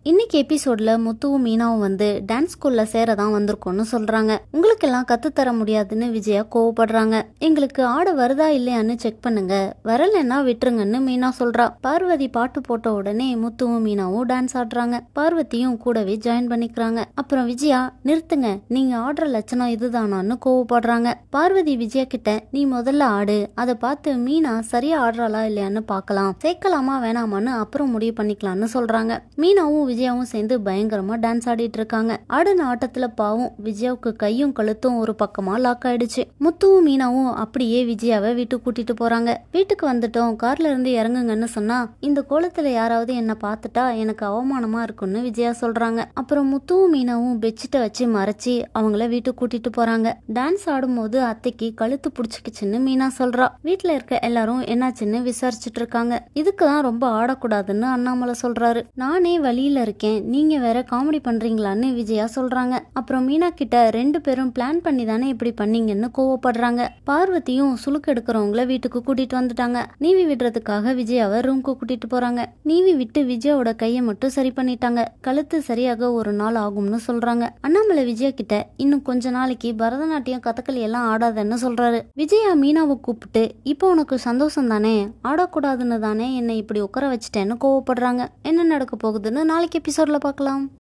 இன்னைக்கு எபிசோட்ல முத்துவும் மீனாவும் வந்து டான்ஸ் ஸ்கூல்ல சேரதான் வந்திருக்கோம்னு சொல்றாங்க. உங்களுக்கெல்லாம் கத்துத்தர முடியாதுன்னு விஜயா கோவப்படுறாங்க. எங்களுக்கு ஆட வருதா இல்லையான்னு செக் பண்ணுங்க, வரலன்னா விட்டுருங்கன்னு மீனா சொல்றா. பார்வதி பாட்டு போட்ட உடனே முத்துவும் மீனாவும் டான்ஸ் ஆடுறாங்க. பார்வதியும் கூடவே ஜாயின் பண்ணிக்கிறாங்க. அப்புறம் விஜயா, நிறுத்துங்க, நீங்க ஆடுற லட்சணம் இதுதானான்னு கோவப்படுறாங்க. பார்வதி விஜயா கிட்ட, நீ முதல்ல ஆடு, அதை பார்த்து மீனா சரியா ஆடுறாளா இல்லையான்னு பார்க்கலாம், சேர்க்கலாமா வேணாமான்னு அப்புறம் முடிவு பண்ணிக்கலாம்னு சொல்றாங்க. மீனாவும் விஜயாவும் சேர்ந்து பயங்கரமா டான்ஸ் ஆடிட்டு இருக்காங்க. ஆடின ஆட்டத்துல பாவம் விஜயாவுக்கு கையும் கழுத்தும் ஒரு பக்கமா லாக் ஆயிடுச்சு. முத்துவும் மீனாவும் அப்படியே விஜயாவை வீட்டுக்கு கூட்டிட்டு போறாங்க. வீட்டுக்கு வந்துட்டோம், கார்ல இருந்து இறங்குங்கன்னு சொன்னா, இந்த கோலத்துல யாராவது என்ன பார்த்துட்டா எனக்கு அவமானமா இருக்குன்னு விஜயா சொல்றாங்க. அப்புறம் முத்துவும் மீனாவும் பெட்ஷீட்டை வச்சு மறைச்சி அவங்கள வீட்டுக்கு கூட்டிட்டு போறாங்க. டான்ஸ் ஆடும்போது அத்தைக்கு கழுத்து புடிச்சுக்குச்சுன்னு மீனா சொல்றா. வீட்டுல இருக்க எல்லாரும் என்னாச்சுன்னு விசாரிச்சுட்டு இருக்காங்க. இதுக்குதான் ரொம்ப ஆடக்கூடாதுன்னு அண்ணாமலை சொல்றாரு. நானே வழியில இருக்கேன், நீங்க வேற காமெடி பண்றீங்களான்னு விஜயா சொல்றாங்க. அப்புறம் மீனா கிட்ட, ரெண்டு பேரும் பிளான் பண்ணி தானே இப்படி பண்ணீங்கன்னு கோவப்படுறாங்க. பார்வதியும் சுளுக்கு எடுக்கிறவங்கள வீட்டுக்கு கூட்டிட்டு வந்துட்டாங்க. நீவி விடுறதுக்காக விஜயாவை ரூம்க்கு கூட்டிட்டு போறாங்க. நீவி விட்டு விஜயாவோட கையை மட்டும் சரி பண்ணிட்டாங்க. கழுத்து சரியாக ஒரு நாள் ஆகும்னு சொல்றாங்க. அண்ணாமலை விஜயா கிட்ட, இன்னும் கொஞ்ச நாளைக்கு பரதநாட்டியம் கதகளி எல்லாம் ஆடாதன்னு சொல்றாரு. விஜயா மீனாவை கூப்பிட்டு, இப்போ உனக்கு சந்தோஷம் தானே, ஆடக்கூடாதுன்னு தானே என்னை இப்படி உட்கார வச்சுட்டேன்னு கோவப்படுறாங்க. என்ன நடக்க போகுதுன்னு நாளைக்கு எபிசோட்ல பார்க்கலாம்.